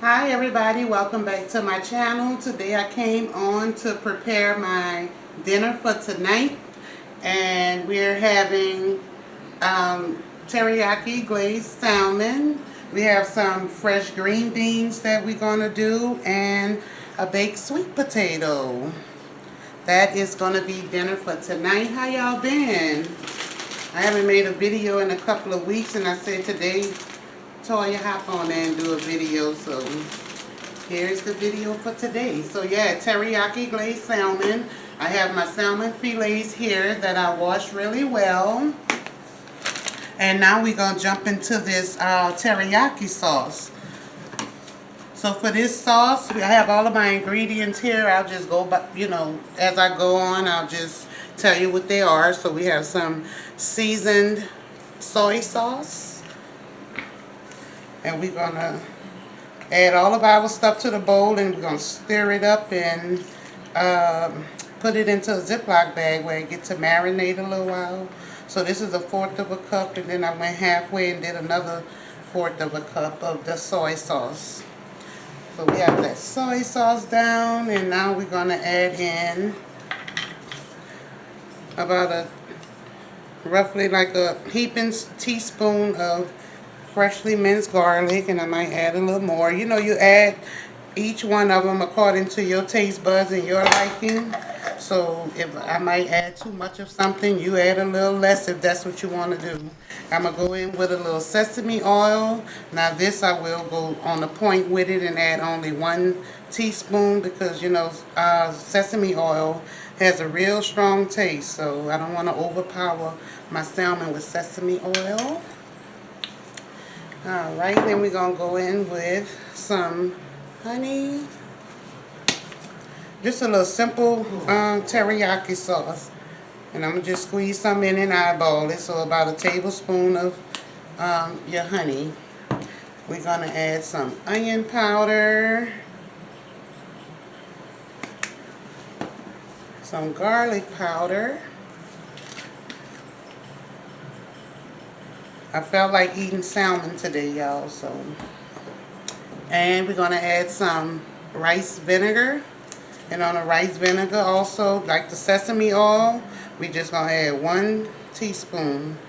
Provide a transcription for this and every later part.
Hi everybody, welcome back to my channel. Today I came on to prepare my dinner for tonight, and we're having teriyaki glazed salmon. We have some fresh green beans that we're going to do, and a baked sweet potato. That is going to be dinner for tonight. How y'all been? I haven't made a video in a couple of weeks, and I said today, Toya, hop on there and do a video, so here's the video for today. So yeah, teriyaki glazed salmon. I have my salmon fillets here that I washed really well. And now we're going to jump into this teriyaki sauce. So for this sauce, I have all of my ingredients here. I'll just go by, as I go on, I'll just tell you what they are. So we have some seasoned soy sauce. And we're going to add all of our stuff to the bowl, and we're going to stir it up and put it into a Ziploc bag where it gets to marinate a little while. So this is 1/4 of a cup, and then I went halfway and did another 1/4 of a cup of the soy sauce. So we have that soy sauce down, and now we're going to add in about roughly like a heaping teaspoon of freshly minced garlic, and I might add a little more. You add each one of them according to your taste buds and your liking. So if I might add too much of something, you add a little less if that's what you want to do. I'm going to go in with a little sesame oil. Now this I will go on the point with it and add only 1 teaspoon because, sesame oil has a real strong taste. So I don't want to overpower my salmon with sesame oil. Alright, then we're going to go in with some honey. Just a little simple teriyaki sauce. And I'm going to just squeeze some in and eyeball it. So about a tablespoon of your honey. We're going to add some onion powder. Some garlic powder. I felt like eating salmon today, y'all, so. And we're going to add some rice vinegar. And on the rice vinegar also, like the sesame oil, we're just going to add 1 teaspoon.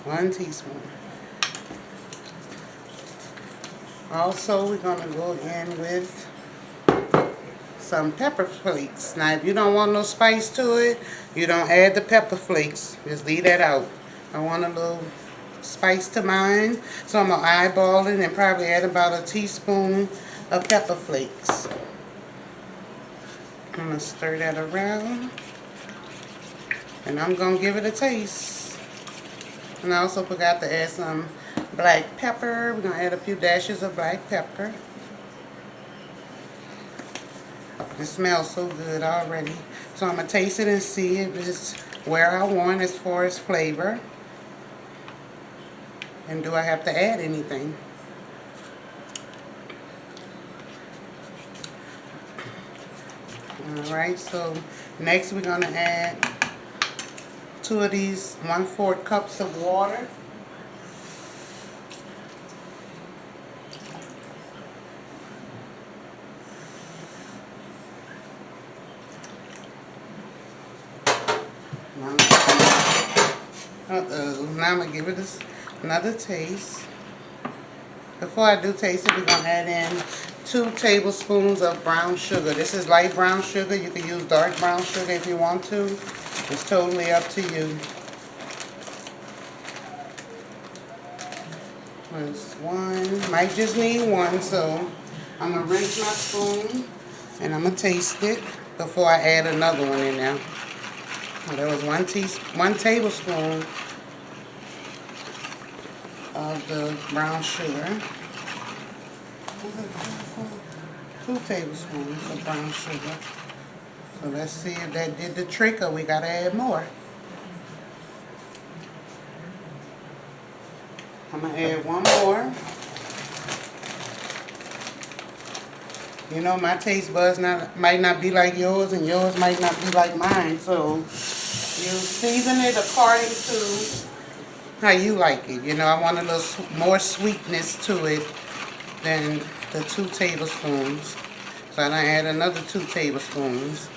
1 teaspoon. Also, we're going to go in with some pepper flakes. Now, if you don't want no spice to it, you don't add the pepper flakes. Just leave that out. I want a little spice to mine, so I'm going to eyeball it and probably add about a teaspoon of pepper flakes. I'm going to stir that around, and I'm going to give it a taste. And I also forgot to add some black pepper. We're going to add a few dashes of black pepper. It smells so good already. So I'm going to taste it and see if it's where I want as far as flavor. And do I have to add anything? Alright, so next we're going to add 2 of these 1/4 cups of water. Now I'm going to give it another taste. Before I do taste it, we're going to add in 2 tablespoons of brown sugar. This is light brown sugar. You can use dark brown sugar if you want to. It's totally up to you. There's 1. Might just need 1, so I'm going to rinse my spoon and I'm going to taste it before I add another one in there. There was 1 tablespoon of the brown sugar. 2 tablespoons of brown sugar. So let's see if that did the trick, or we gotta add more. I'm gonna add 1 more. My taste buds might not be like yours, and yours might not be like mine. So you season it according to how you like it. You know, I want a little more sweetness to it than the 2 tablespoons. So I'm going to add another 2 tablespoons.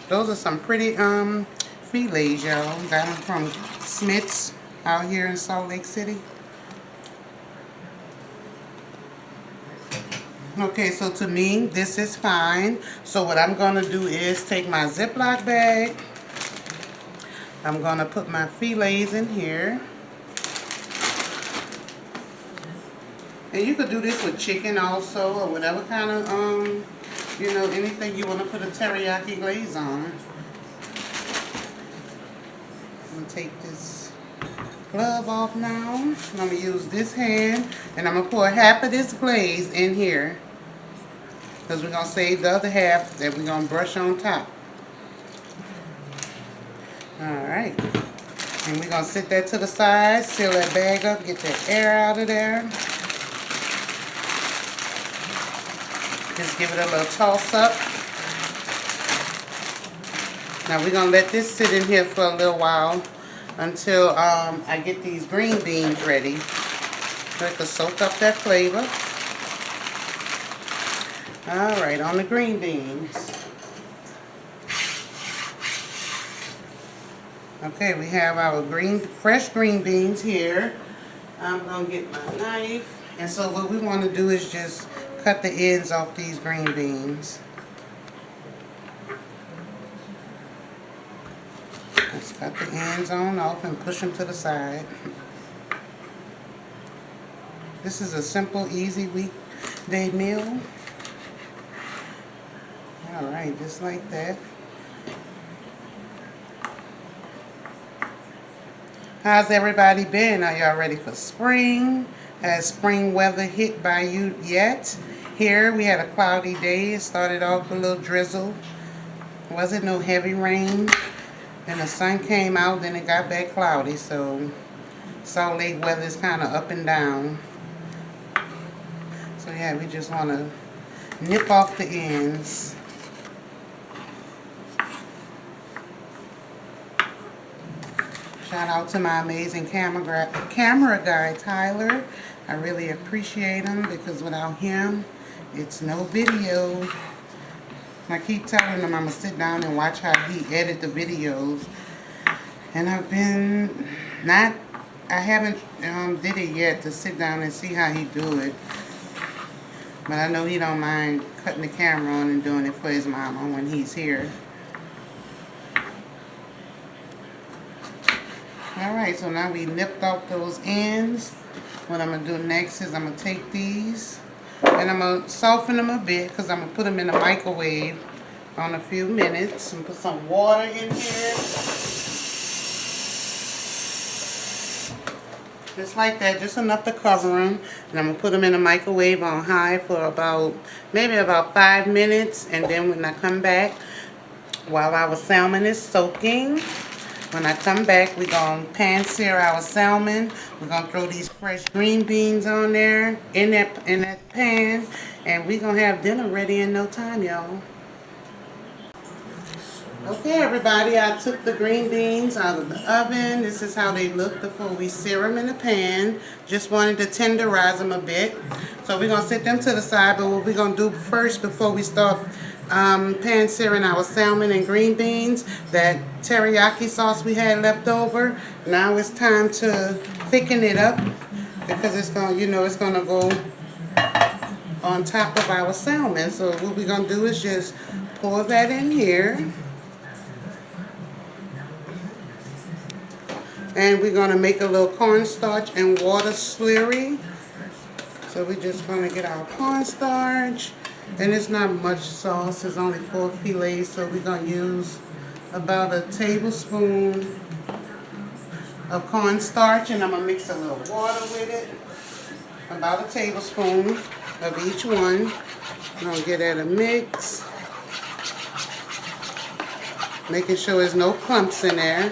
Those are some pretty fillets, y'all. Got them from Smith's out here in Salt Lake City. Okay, so to me, this is fine. So what I'm going to do is take my Ziploc bag. I'm going to put my fillets in here. And you could do this with chicken also, or whatever kind of, you know, anything you want to put a teriyaki glaze on. I'm going to take this glove off now. I'm going to use this hand, and I'm going to pour half of this glaze in here. Because we're going to save the other half that we're going to brush on top. Alright. And we're going to sit that to the side, seal that bag up, get that air out of there. Just give it a little toss up. Now we're going to let this sit in here for a little while until I get these green beans ready. So it can soak up that flavor. Alright, on the green beans. Okay, we have our fresh green beans here. I'm going to get my knife. And so what we want to do is just cut the ends off these green beans. Just cut the ends on off and push them to the side. This is a simple, easy weekday meal. Alright, just like that. How's everybody been? Are y'all ready for spring? Has spring weather hit by you yet? Here we had a cloudy day. It started off with a little drizzle. Wasn't no heavy rain. And the sun came out, then it got back cloudy. So Salt Lake weather is kind of up and down. So yeah, we just want to nip off the ends. Shout out to my amazing camera guy, Tyler. I really appreciate him because without him, it's no video. I keep telling him I'm going to sit down and watch how he edit the videos. And I haven't did it yet to sit down and see how he do it. But I know he don't mind cutting the camera on and doing it for his mama when he's here. Alright, so now we nipped off those ends. What I'm going to do next is I'm going to take these and I'm going to soften them a bit because I'm going to put them in the microwave on a few minutes and put some water in here. Just like that, just enough to cover them. And I'm going to put them in the microwave on high for maybe about 5 minutes. And then when I come back, while our salmon is soaking, when I come back, we're going to pan sear our salmon. We're going to throw these fresh green beans on there in that pan. And we're going to have dinner ready in no time, y'all. Okay, everybody, I took the green beans out of the oven. This is how they look before we sear them in the pan. Just wanted to tenderize them a bit. So we're going to set them to the side. But what we're going to do first before we start pan searing our salmon and green beans, that teriyaki sauce we had left over. Now it's time to thicken it up because it's going, it's going to go on top of our salmon. So what we're going to do is just pour that in here. And we're going to make a little cornstarch and water slurry. So we're just going to get our cornstarch. And it's not much sauce, it's only 4 fillets, so we're going to use about a tablespoon of cornstarch, and I'm going to mix a little water with it, about a tablespoon of each one. I'm going to get that a mix, making sure there's no clumps in there,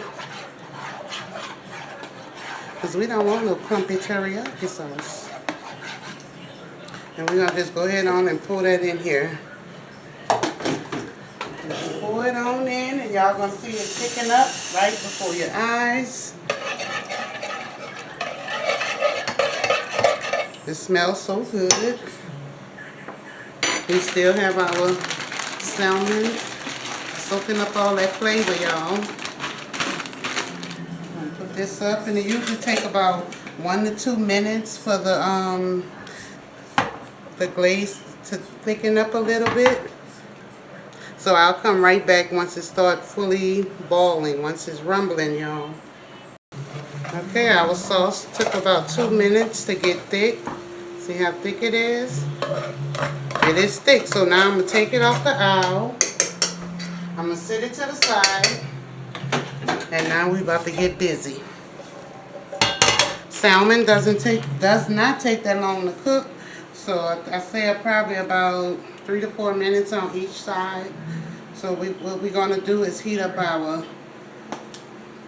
because we don't want no clumpy teriyaki sauce. And we're going to just go ahead on and pour that in here. Just pour it on in and and y'all gonna see it thicking up right before your eyes. It smells so good. We still have our salmon soaking up all that flavor, y'all. I'm gonna put this up, and it usually take about 1 to 2 minutes for the glaze to thicken up a little bit. So I'll come right back once it starts fully boiling, once it's rumbling, y'all. Okay, our sauce took about 2 minutes to get thick. See how thick it is? It is thick, so now I'm going to take it off the aisle. I'm going to set it to the side. And now we're about to get busy. Salmon does not take that long to cook. So I say probably about 3 to 4 minutes on each side. So what we're going to do is heat up our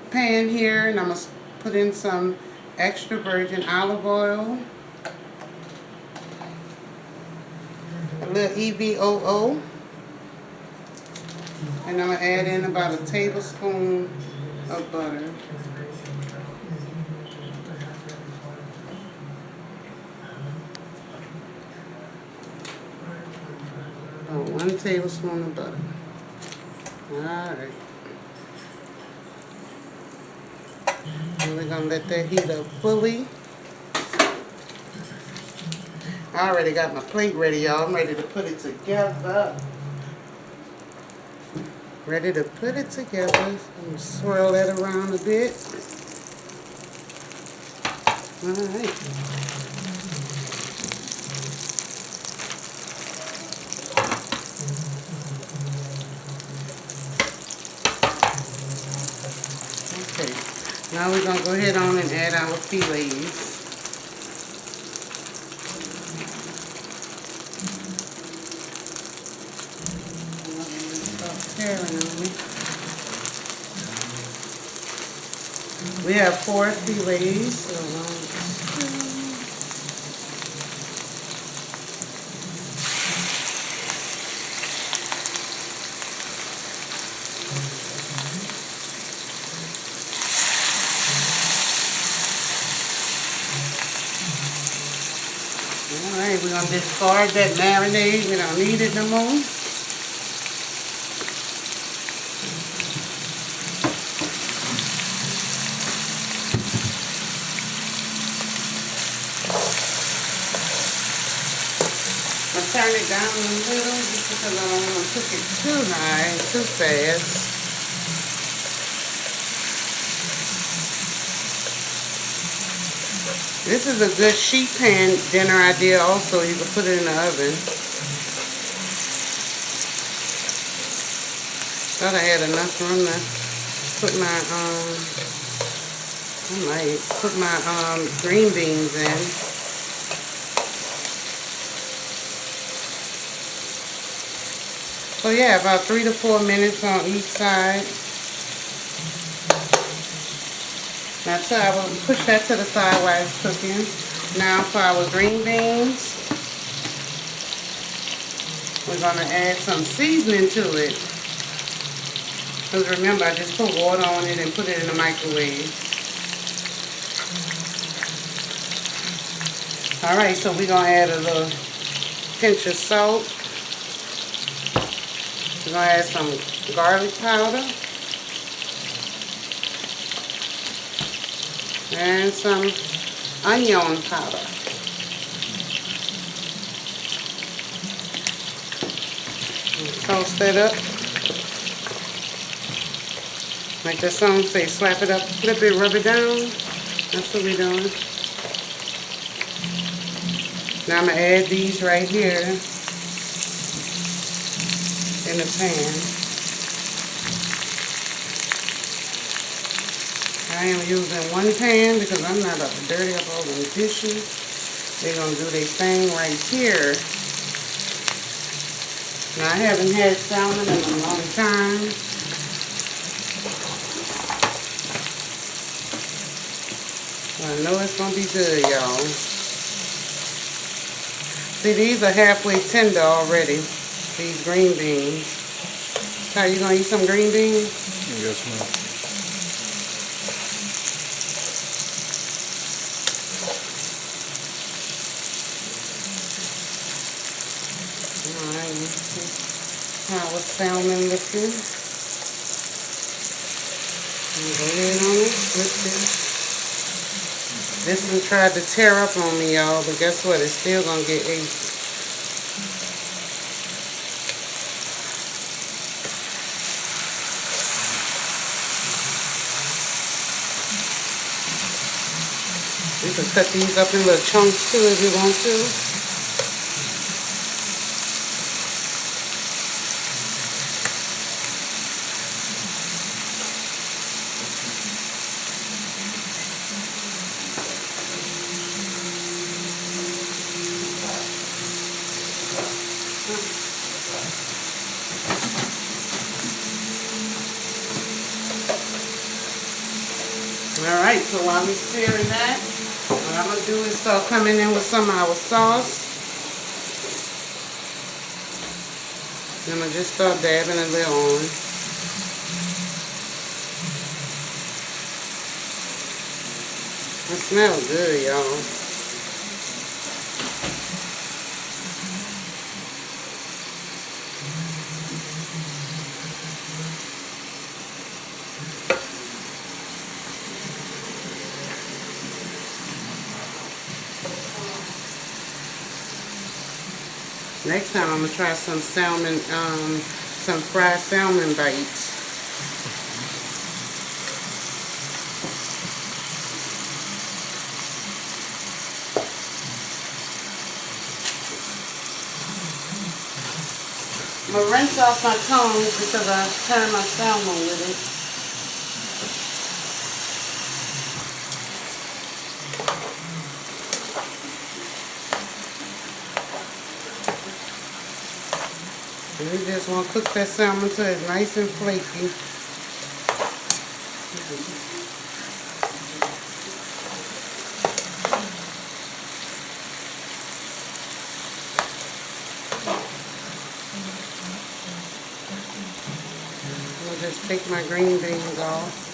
pan here. And I'm going to put in some extra virgin olive oil. A little EVOO. And I'm going to add in about a tablespoon of butter. About 1 tablespoon of butter. Alright. And we're going to let that heat up fully. I already got my plate ready, y'all. I'm ready to put it together. Ready to put it together. I'm going to swirl that around a bit. Alright. Okay. Now we're going to go ahead on and add our fillets. We have 4 fillets. So alright, we're going to discard that marinade. We don't need it no more. Turn it down a little just because I don't want to cook it too high, too fast. This is a good sheet pan dinner idea also. You can put it in the oven. Thought I had enough room to put my, I might put my green beans in. So yeah, about 3 to 4 minutes on each side. Now so I will push that to the side while it's cooking. Now for our green beans, we're going to add some seasoning to it. Because remember, I just put water on it and put it in the microwave. Alright, so we're going to add a little pinch of salt. We're going to add some garlic powder and some onion powder. Toast that up. Like the song say, slap it up, flip it, rub it down. That's what we're doing. Now I'm going to add these right here in the pan. I am using one pan because I'm not dirty up all the dishes. They're going to do their thing right here. Now I haven't had salmon in a long time. I know it's going to be good, y'all. See, these are halfway tender already. These green beans. Are you gonna eat some green beans? Yes, ma'am. Alright, let's see how our salmon looking. Go ahead on it, flip it. This one tried to tear up on me, y'all, but guess what? It's still gonna get ate. You can cut these up in little chunks too if you want to. Alright, so while we're searing that, what I'm going to do is start coming in with some of our sauce. I'm going to just start dabbing a little on. It smells good, y'all. Next time I'm going to try some salmon, some fried salmon bites. I'm going to rinse off my tongs because I turned my salmon with it. And you just want to cook that salmon till it's nice and flaky. I'll just take my green beans off.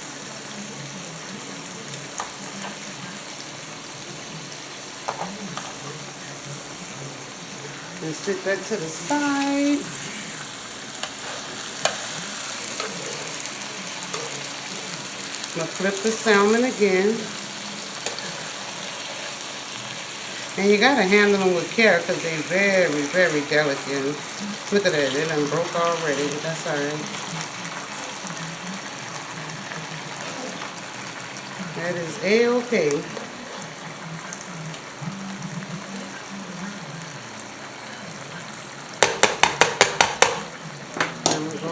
And sit that to the side. I'm going to flip the salmon again. And you got to handle them with care because they're very, very delicate. Look at that, it done broke already, but that's alright. That is A-okay.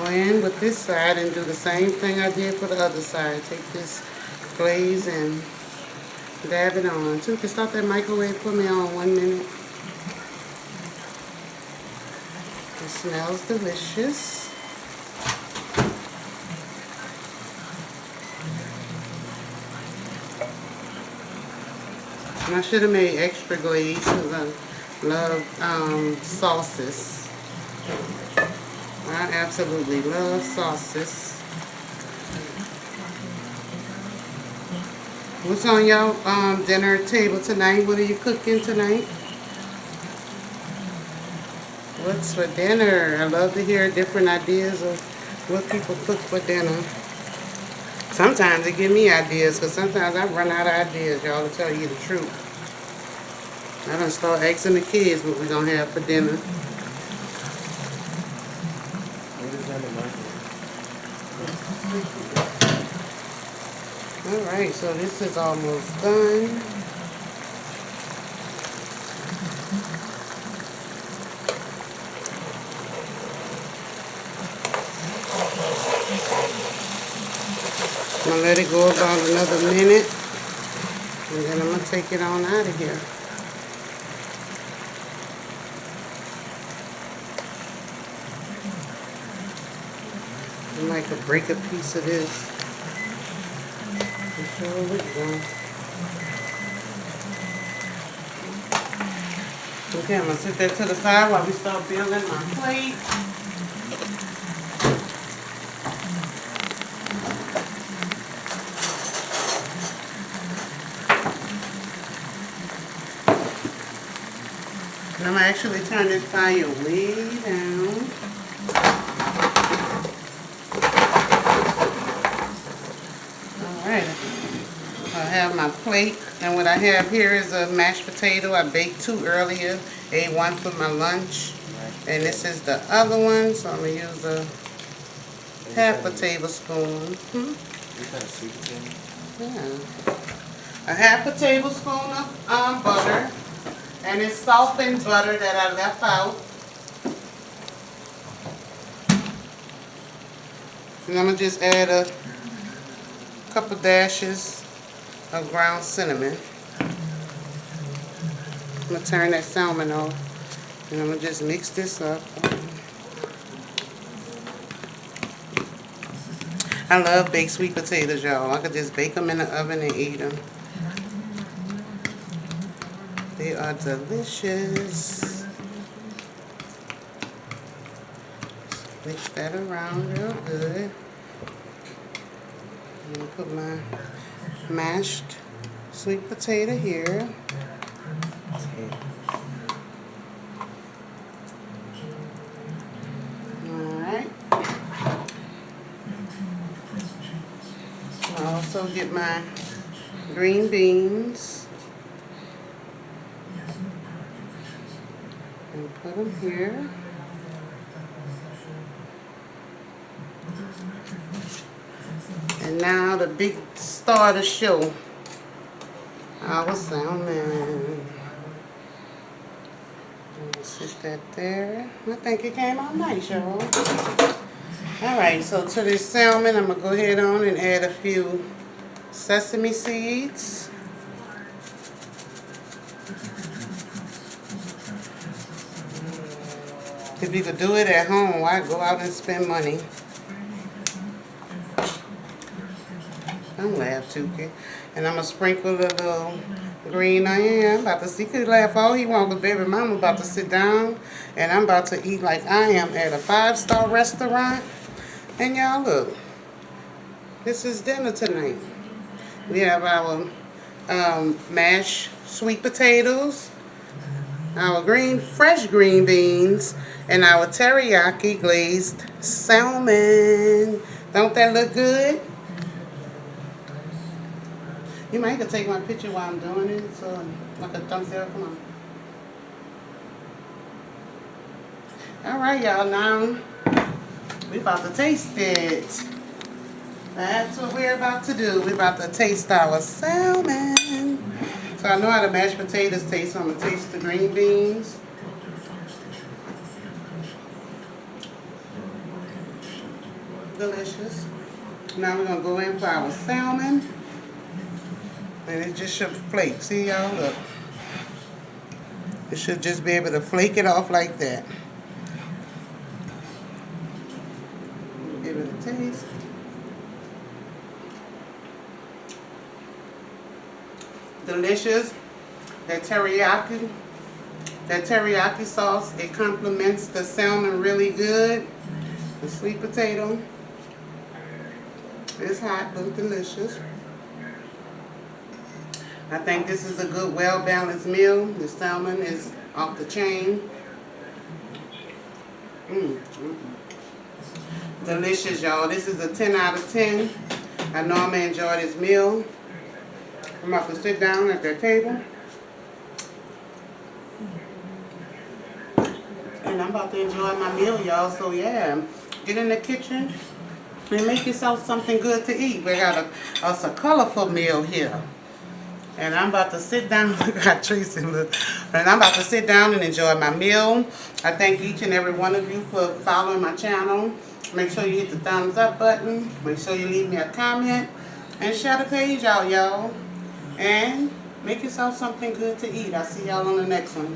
In with this side and do the same thing I did for the other side. Take this glaze and dab it on. Too, can start that microwave for me on 1 minute. It smells delicious. And I should have made extra glaze because I love sauces. I absolutely love sauces. What's on y'all dinner table tonight? What are you cooking tonight? What's for dinner? I love to hear different ideas of what people cook for dinner. Sometimes they give me ideas because sometimes I run out of ideas, y'all, to tell you the truth. I done start asking the kids what we're going to have for dinner. Alright, so this is almost done. I'm going to let it go about another minute. And then I'm going to take it on out of here. I might could break a piece of this. Sure we go. Okay, I'm going to sit that to the side while we start building my plate. I'm gonna actually turn this fire way down. Alright, I have my plate, and what I have here is a mashed potato. I baked 2 earlier, ate 1 for my lunch, and this is the other one, so I'm gonna use a half a tablespoon. Yeah. A half a tablespoon of butter, and it's softened butter that I left out. And I'm gonna just add a couple dashes of ground cinnamon. I'm gonna turn that salmon off, and I'm gonna just mix this up. I love baked sweet potatoes, y'all. I could just bake them in the oven and eat them. They are delicious. Mix that around real good. I'm going to put my mashed sweet potato here. Alright. I'll also get my green beans and put them here. And now the big star of the show, our salmon. Sit that there. I think it came out nice, y'all. Alright, so to this salmon, I'm going to go ahead on and add a few sesame seeds. If you could do it at home, why go out and spend money? Don't laugh, Tukey. And I'm going to sprinkle a little green onion. I'm about to see, he could laugh all he wants, but baby mama about to sit down and I'm about to eat like I am at a 5-star restaurant. And y'all look, this is dinner tonight. We have our mashed sweet potatoes, our fresh green beans, and our teriyaki glazed salmon. Don't that look good? You might could take my picture while I'm doing it, so like a thumbs up. Come on. All right, y'all. Now we about to taste it. That's what we're about to do. We're about to taste our salmon. So I know how the mashed potatoes taste, so I'm gonna taste the green beans. Delicious. Now we're gonna go in for our salmon. And it just should flake. See, y'all? Look. It should just be able to flake it off like that. Give it a taste. Delicious. That teriyaki sauce, it complements the salmon really good. The sweet potato is hot but delicious. I think this is a good, well-balanced meal. The salmon is off the chain. Delicious, y'all. This is a 10 out of 10. I know I'm going to enjoy this meal. I'm about to sit down at that table. And I'm about to enjoy my meal, y'all. So, yeah, get in the kitchen and make yourself something good to eat. We got a colorful meal here. And I'm about to sit down. Look at Tracy. Look. And I'm about to sit down and enjoy my meal. I thank each and every one of you for following my channel. Make sure you hit the thumbs up button. Make sure you leave me a comment. And share the page out, y'all. And make yourself something good to eat. I'll see y'all on the next one.